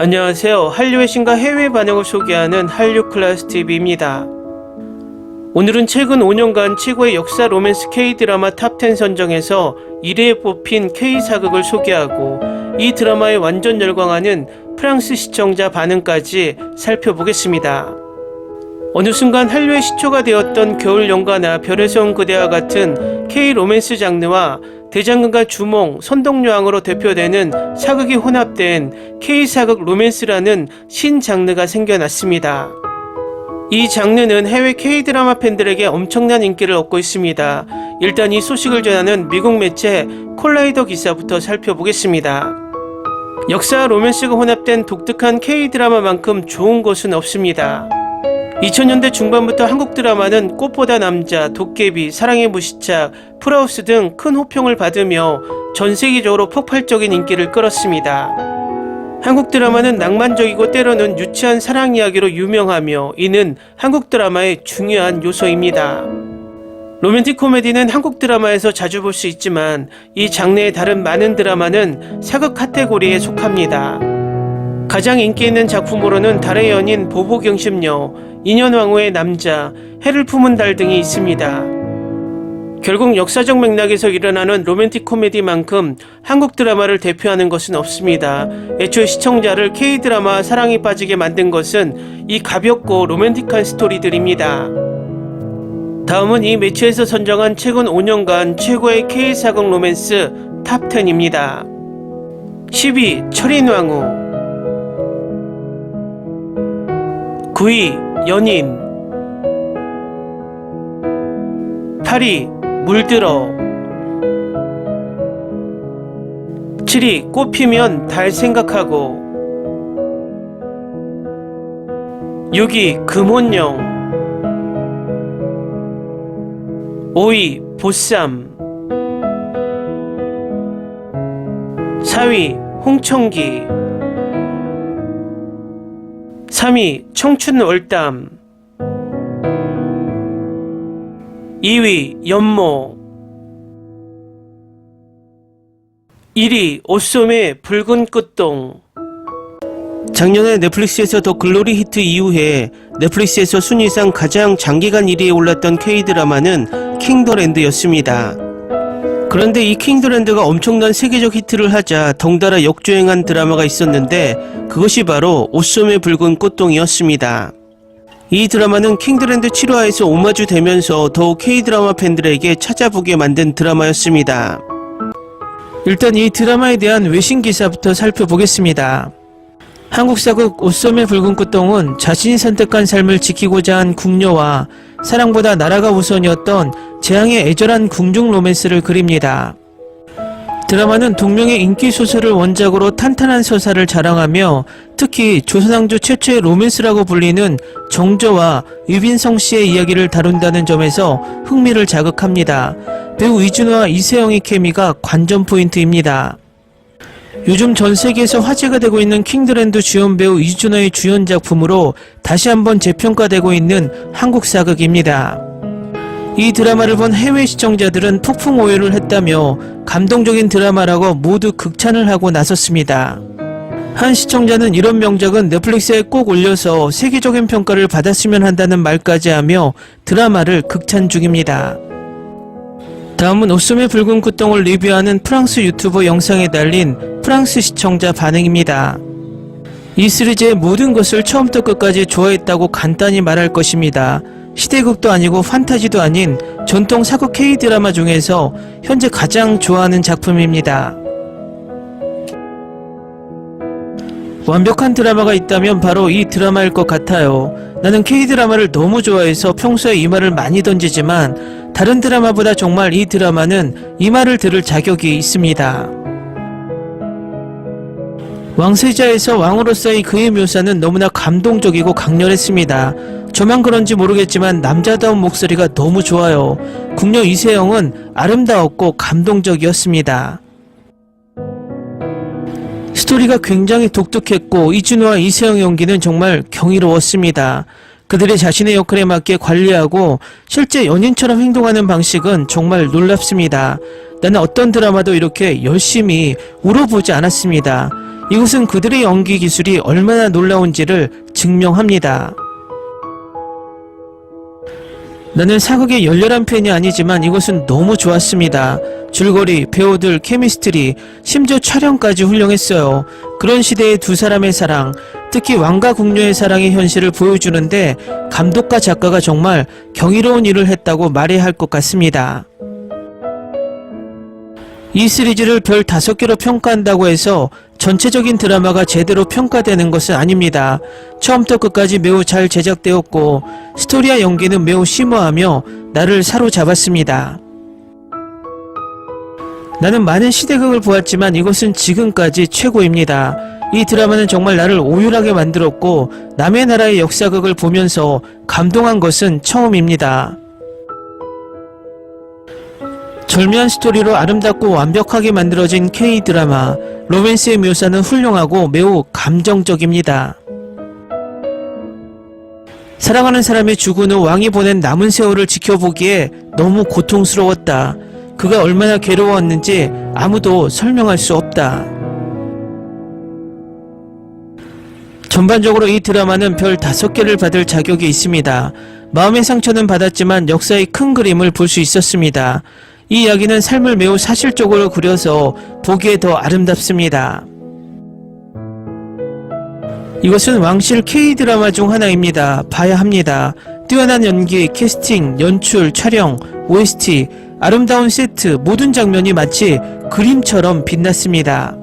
안녕하세요. 한류의 신과 해외 반응을 소개하는 한류클래스TV입니다. 오늘은 최근 5년간 최고의 역사 로맨스 K-드라마 탑10 선정에서 1위에 뽑힌 K-사극을 소개하고 이 드라마에 완전 열광하는 프랑스 시청자 반응까지 살펴보겠습니다. 어느 순간 한류의 시초가 되었던 겨울연가나 별에서 온 그대와 같은 K-로맨스 장르와 대장금과 주몽, 선동여왕으로 대표되는 사극이 혼합된 K-사극 로맨스라는 신장르가 생겨났습니다. 이 장르는 해외 K-드라마 팬들에게 엄청난 인기를 얻고 있습니다. 일단 이 소식을 전하는 미국 매체 콜라이더 기사부터 살펴보겠습니다. 역사와 로맨스가 혼합된 독특한 K-드라마만큼 좋은 것은 없습니다. 2000년대 중반부터 한국 드라마는 꽃보다 남자, 도깨비, 사랑의 무시착, 풀하우스 등 큰 호평을 받으며 전 세계적으로 폭발적인 인기를 끌었습니다. 한국 드라마는 낭만적이고 때로는 유치한 사랑 이야기로 유명하며 이는 한국 드라마의 중요한 요소입니다. 로맨틱 코미디는 한국 드라마에서 자주 볼 수 있지만 이 장르의 다른 많은 드라마는 사극 카테고리에 속합니다. 가장 인기 있는 작품으로는 달의 연인, 보보경심녀, 인현왕후의 남자, 해를 품은 달 등이 있습니다. 결국 역사적 맥락에서 일어나는 로맨틱 코미디만큼 한국 드라마를 대표하는 것은 없습니다. 애초에 시청자를 K-드라마와 사랑에 빠지게 만든 것은 이 가볍고 로맨틱한 스토리들입니다. 다음은 이 매체에서 선정한 최근 5년간 최고의 K-사극 로맨스 탑10입니다. 10위 철인왕후, 9위 연인, 8위 물들어, 7위 꽃피면 달 생각하고, 6위 금혼령, 5위 보쌈, 4위 홍청기, 3위 청춘월담, 2위 연모, 1위 옷소매 붉은 끝동. 작년에 넷플릭스에서 더 글로리 히트 이후에 넷플릭스에서 순위상 가장 장기간 1위에 올랐던 K-드라마는 킹더랜드였습니다. 그런데 이 킹더랜드가 엄청난 세계적 히트를 하자 덩달아 역주행한 드라마가 있었는데 그것이 바로 옷소매 붉은 꽃동이었습니다. 이 드라마는 킹더랜드 7화에서 오마주 되면서 더욱 K-드라마 팬들에게 찾아보게 만든 드라마였습니다. 일단 이 드라마에 대한 외신 기사부터 살펴보겠습니다. 한국 사극 옷소매 붉은 꽃동은 자신이 선택한 삶을 지키고자 한 궁녀와 사랑보다 나라가 우선이었던 재앙의 애절한 궁중 로맨스를 그립니다. 드라마는 동명의 인기소설을 원작으로 탄탄한 서사를 자랑하며 특히 조선왕조 최초의 로맨스라고 불리는 정조와 유빈성 씨의 이야기를 다룬다는 점에서 흥미를 자극합니다. 배우 이준호와 이세영의 케미가 관전 포인트입니다. 요즘 전 세계에서 화제가 되고 있는 킹더랜드 주연 배우 이준호의 주연 작품으로 다시 한번 재평가되고 있는 한국 사극입니다. 이 드라마를 본 해외 시청자들은 폭풍 오열을 했다며 감동적인 드라마라고 모두 극찬을 하고 나섰습니다. 한 시청자는 이런 명작은 넷플릭스에 꼭 올려서 세계적인 평가를 받았으면 한다는 말까지 하며 드라마를 극찬 중입니다. 다음은 옷소매 붉은 꽃동을 리뷰하는 프랑스 유튜버 영상에 달린 프랑스 시청자 반응입니다. 이 시리즈의 모든 것을 처음부터 끝까지 좋아했다고 간단히 말할 것입니다. 시대극도 아니고 판타지도 아닌 전통 사극 K-드라마 중에서 현재 가장 좋아하는 작품입니다. 완벽한 드라마가 있다면 바로 이 드라마일 것 같아요. 나는 K-드라마를 너무 좋아해서 평소에 이 말을 많이 던지지만 다른 드라마보다 정말 이 드라마는 이 말을 들을 자격이 있습니다. 왕세자에서 왕으로서의 그의 묘사는 너무나 감동적이고 강렬했습니다. 저만 그런지 모르겠지만 남자다운 목소리가 너무 좋아요. 궁녀 이세영은 아름다웠고 감동적이었습니다. 스토리가 굉장히 독특했고 이준호와 이세영 연기는 정말 경이로웠습니다. 그들이 자신의 역할에 맞게 관리하고 실제 연인처럼 행동하는 방식은 정말 놀랍습니다. 나는 어떤 드라마도 이렇게 열심히 울어보지 않았습니다. 이것은 그들의 연기 기술이 얼마나 놀라운지를 증명합니다. 나는 사극의 열렬한 팬이 아니지만 이것은 너무 좋았습니다. 줄거리, 배우들, 케미스트리, 심지어 촬영까지 훌륭했어요. 그런 시대의 두 사람의 사랑, 특히 왕과 궁녀의 사랑의 현실을 보여주는데 감독과 작가가 정말 경이로운 일을 했다고 말해야 할 것 같습니다. 이 시리즈를 별 5개로 평가한다고 해서 전체적인 드라마가 제대로 평가되는 것은 아닙니다. 처음부터 끝까지 매우 잘 제작되었고 스토리와 연기는 매우 심오하며 나를 사로잡았습니다. 나는 많은 시대극을 보았지만 이것은 지금까지 최고입니다. 이 드라마는 정말 나를 오열하게 만들었고 남의 나라의 역사극을 보면서 감동한 것은 처음입니다. 절묘한 스토리로 아름답고 완벽하게 만들어진 K-드라마, 로맨스의 묘사는 훌륭하고 매우 감정적입니다. 사랑하는 사람이 죽은 후 왕이 보낸 남은 세월을 지켜보기에 너무 고통스러웠다. 그가 얼마나 괴로웠는지 아무도 설명할 수 없다. 전반적으로 이 드라마는 별 5개를 받을 자격이 있습니다. 마음의 상처는 받았지만 역사의 큰 그림을 볼 수 있었습니다. 이 이야기는 삶을 매우 사실적으로 그려서 보기에 더 아름답습니다. 이것은 왕실 K-드라마 중 하나입니다. 봐야 합니다. 뛰어난 연기, 캐스팅, 연출, 촬영, OST, 아름다운 세트, 모든 장면이 마치 그림처럼 빛났습니다.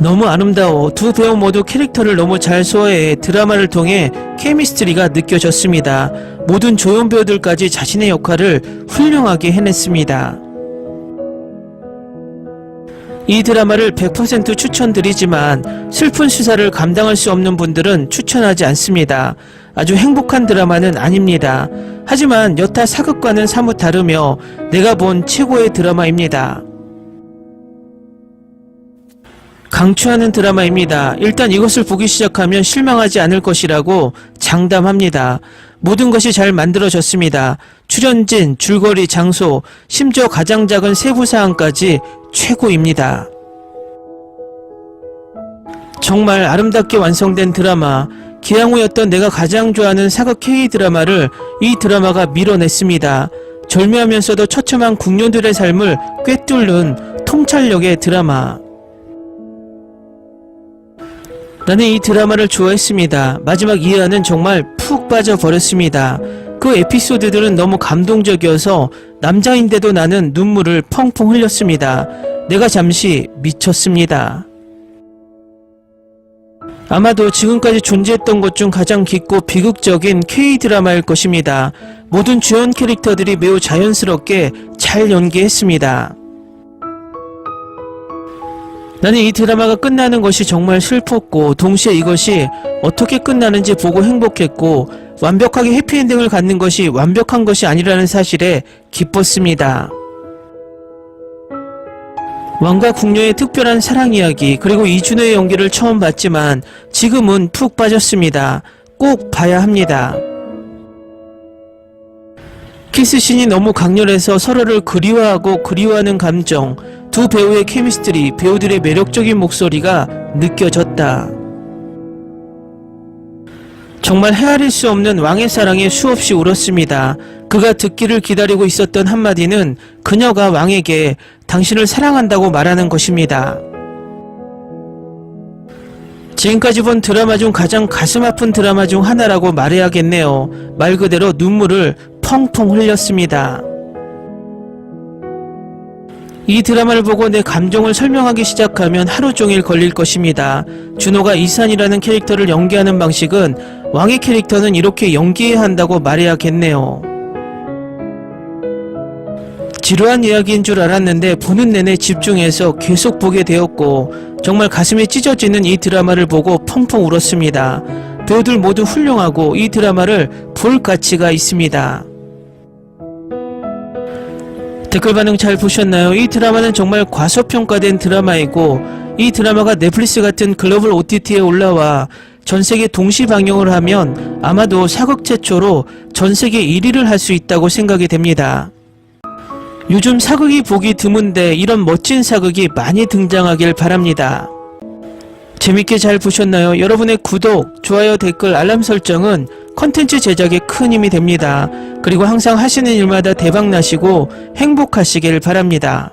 너무 아름다워. 두 배우 모두 캐릭터를 너무 잘 소화해 드라마를 통해 케미스트리가 느껴졌습니다. 모든 조연 배우들까지 자신의 역할을 훌륭하게 해냈습니다. 이 드라마를 100% 추천드리지만 슬픈 수사를 감당할 수 없는 분들은 추천하지 않습니다. 아주 행복한 드라마는 아닙니다. 하지만 여타 사극과는 사뭇 다르며 내가 본 최고의 드라마입니다. 강추하는 드라마입니다. 일단 이것을 보기 시작하면 실망하지 않을 것이라고 장담합니다. 모든 것이 잘 만들어졌습니다. 출연진, 줄거리, 장소, 심지어 가장 작은 세부사항까지 최고입니다. 정말 아름답게 완성된 드라마, 기양후였던 내가 가장 좋아하는 사극 K-드라마를 이 드라마가 밀어냈습니다. 절묘하면서도 처참한 궁녀들의 삶을 꿰뚫는 통찰력의 드라마. 나는 이 드라마를 좋아했습니다. 마지막 이하는 정말 푹 빠져버렸습니다. 그 에피소드들은 너무 감동적이어서 남자인데도 나는 눈물을 펑펑 흘렸습니다. 내가 잠시 미쳤습니다. 아마도 지금까지 존재했던 것 중 가장 깊고 비극적인 K-드라마일 것입니다. 모든 주연 캐릭터들이 매우 자연스럽게 잘 연기했습니다. 나는 이 드라마가 끝나는 것이 정말 슬펐고 동시에 이것이 어떻게 끝나는지 보고 행복했고 완벽하게 해피엔딩을 갖는 것이 완벽한 것이 아니라는 사실에 기뻤습니다. 왕과 궁녀의 특별한 사랑 이야기 그리고 이준호의 연기를 처음 봤지만 지금은 푹 빠졌습니다. 꼭 봐야 합니다. 키스신이 너무 강렬해서 서로를 그리워하고 그리워하는 감정, 두 배우의 케미스트리, 배우들의 매력적인 목소리가 느껴졌다. 정말 헤아릴 수 없는 왕의 사랑에 수없이 울었습니다. 그가 듣기를 기다리고 있었던 한마디는 그녀가 왕에게 당신을 사랑한다고 말하는 것입니다. 지금까지 본 드라마 중 가장 가슴 아픈 드라마 중 하나라고 말해야겠네요. 말 그대로 눈물을 펑펑 흘렸습니다. 이 드라마를 보고 내 감정을 설명하기 시작하면 하루 종일 걸릴 것입니다. 준호가 이산이라는 캐릭터를 연기하는 방식은 왕의 캐릭터는 이렇게 연기해야 한다고 말해야겠네요. 지루한 이야기인 줄 알았는데 보는 내내 집중해서 계속 보게 되었고 정말 가슴이 찢어지는 이 드라마를 보고 펑펑 울었습니다. 배우들 모두 훌륭하고 이 드라마를 볼 가치가 있습니다. 댓글 반응 잘 보셨나요? 이 드라마는 정말 과소평가된 드라마이고 이 드라마가 넷플릭스 같은 글로벌 OTT에 올라와 전세계 동시 방영을 하면 아마도 사극 최초로 전세계 1위를 할 수 있다고 생각이 됩니다. 요즘 사극이 보기 드문데 이런 멋진 사극이 많이 등장하길 바랍니다. 재밌게 잘 보셨나요? 여러분의 구독, 좋아요, 댓글, 알람 설정은 컨텐츠 제작에 큰 힘이 됩니다. 그리고 항상 하시는 일마다 대박 나시고 행복하시길 바랍니다.